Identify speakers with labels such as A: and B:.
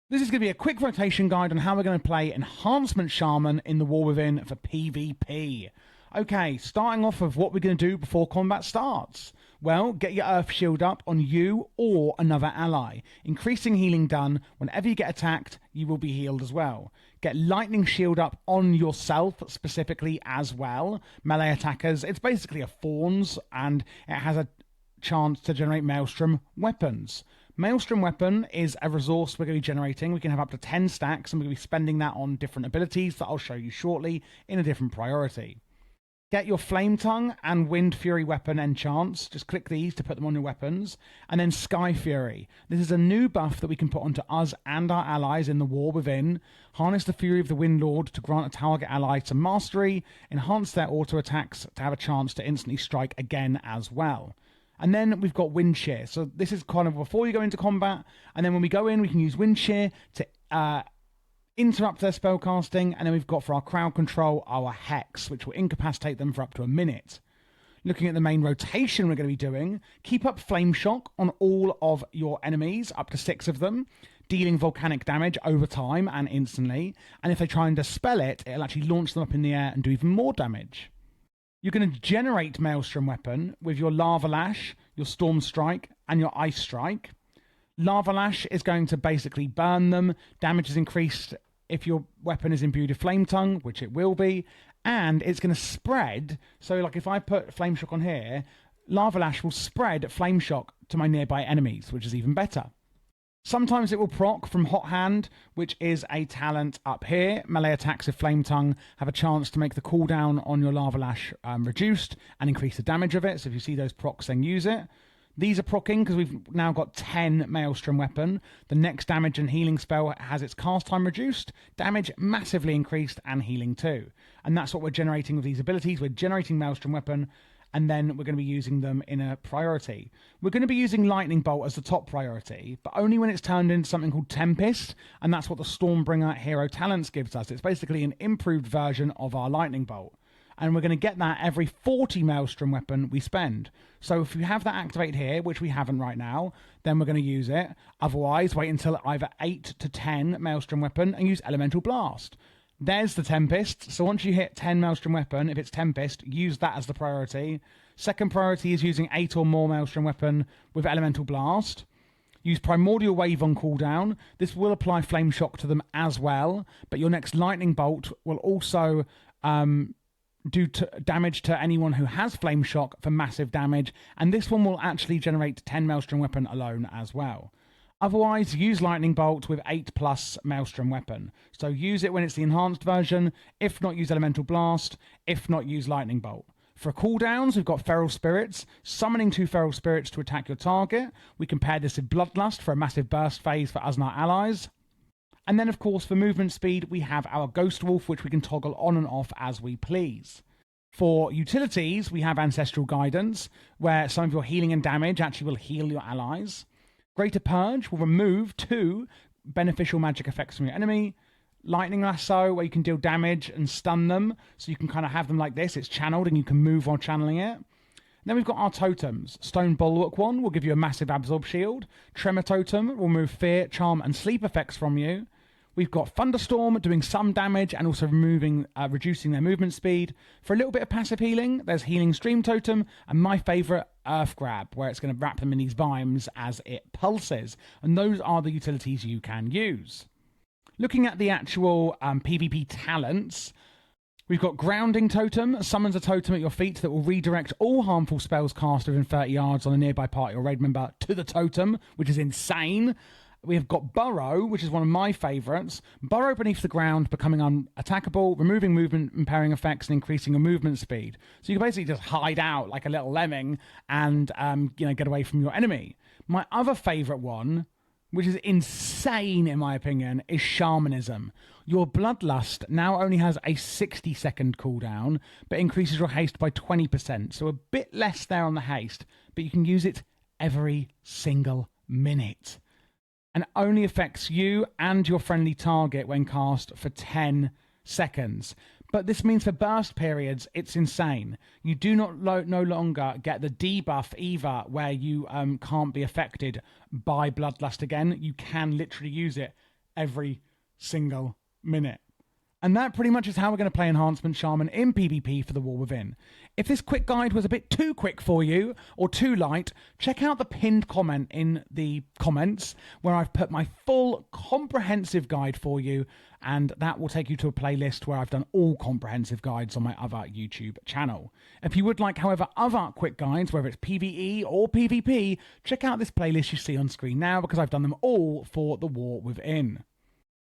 A: This is going to be a quick rotation guide on how we're going to play Enhancement Shaman in the War Within for PvP. Okay, starting off with what we're going to do before combat starts. Well, get your Earth Shield up on you or another ally. Increasing healing done. Whenever you get attacked, you will be healed as well. Get Lightning Shield up on yourself specifically as well. Melee attackers, it's basically a Thorns and it has a chance to generate Maelstrom weapons. Maelstrom weapon is a resource we're going to be generating. We can have up to 10 stacks and we're going to be spending that on different abilities that I'll show you shortly in a different priority. Get your Flame Tongue and Wind Fury weapon enchants. Just click these to put them on your weapons. And then Sky Fury. This is a new buff that we can put onto us and our allies in the War Within. Harness the Fury of the Wind Lord to grant a target ally some mastery. Enhance their auto attacks to have a chance to instantly strike again as well. And then we've got Wind Shear. So this is kind of before you go into combat. And then when we go in, we can use Wind Shear to interrupt their spellcasting. And then we've got for our crowd control, our Hex, which will incapacitate them for up to a minute. Looking at the main rotation we're going to be doing, keep up Flame Shock on all of your enemies, up to 6 of them, dealing volcanic damage over time and instantly. And if they try and dispel it, it'll actually launch them up in the air and do even more damage. You're going to generate Maelstrom weapon with your Lava Lash, your Storm Strike, and your Ice Strike. Lava Lash is going to basically burn them. Damage is increased if your weapon is imbued with Flame Tongue, which it will be. And it's going to spread. So like if I put Flame Shock on here, Lava Lash will spread Flame Shock to my nearby enemies, which is even better. Sometimes it will proc from Hot Hand, which is a talent up here. Melee attacks with Flame Tongue have a chance to make the cooldown on your Lava Lash reduced and increase the damage of it. So if you see those procs, then use it. These are proccing because we've now got 10 Maelstrom weapon. The next damage and healing spell has its cast time reduced, damage massively increased, and healing too. And that's what we're generating with these abilities. We're generating Maelstrom weapon, and then we're going to be using them in a priority. We're going to be using Lightning Bolt as the top priority, but only when it's turned into something called Tempest, and that's what the Stormbringer Hero Talents gives us. It's basically an improved version of our Lightning Bolt, and we're going to get that every 40 Maelstrom weapon we spend. So if you have that activated here, which we haven't right now, then we're going to use it. Otherwise, wait until either 8 to 10 Maelstrom weapon and use Elemental Blast. There's the Tempest. So once you hit 10 Maelstrom weapon, if it's Tempest, use that as the priority. Second priority is using 8 or more Maelstrom weapon with Elemental Blast. Use Primordial Wave on cooldown. This will apply Flame Shock to them as well, but your next Lightning Bolt will also do damage to anyone who has Flame Shock for massive damage, and this one will actually generate 10 Maelstrom weapon alone as well. Otherwise, use Lightning Bolt with 8+ Maelstrom weapon. So use it when it's the enhanced version. If not, use Elemental Blast. If not, use Lightning Bolt. For cooldowns, we've got Feral Spirits. Summoning 2 Feral Spirits to attack your target. We can pair this with Bloodlust for a massive burst phase for us and our allies. And then, of course, for movement speed, we have our Ghost Wolf, which we can toggle on and off as we please. For utilities, we have Ancestral Guidance, where some of your healing and damage actually will heal your allies. Greater Purge will remove 2 beneficial magic effects from your enemy. Lightning Lasso, where you can deal damage and stun them. So you can kind of have them like this. It's channeled and you can move while channeling it. Then we've got our totems. Stone Bulwark one will give you a massive absorb shield. Tremor Totem will remove fear, charm, and sleep effects from you. We've got Thunderstorm doing some damage and also reducing their movement speed. For a little bit of passive healing, there's Healing Stream Totem, and my favourite, Earth Grab, where it's going to wrap them in these vines as it pulses. And those are the utilities you can use. Looking at the actual PvP talents, we've got Grounding Totem. Summons a totem at your feet that will redirect all harmful spells cast within 30 yards on a nearby party or raid member to the totem, which is insane. We have got Burrow, which is one of my favourites. Burrow beneath the ground, becoming unattackable, removing movement impairing effects and increasing your movement speed. So you can basically just hide out like a little lemming and get away from your enemy. My other favourite one, which is insane in my opinion, is Shamanism. Your Bloodlust now only has a 60-second cooldown, but increases your haste by 20%. So a bit less there on the haste, but you can use it every single minute. And only affects you and your friendly target when cast for 10 seconds. But this means for burst periods, it's insane. You do not no longer get the debuff either, where you can't be affected by Bloodlust again. You can literally use it every single minute. And that pretty much is how we're going to play Enhancement Shaman in PvP for the War Within. If this quick guide was a bit too quick for you, or too light, check out the pinned comment in the comments where I've put my full comprehensive guide for you, and that will take you to a playlist where I've done all comprehensive guides on my other YouTube channel. If you would like, however, other quick guides, whether it's PvE or PvP, check out this playlist you see on screen now, because I've done them all for the War Within.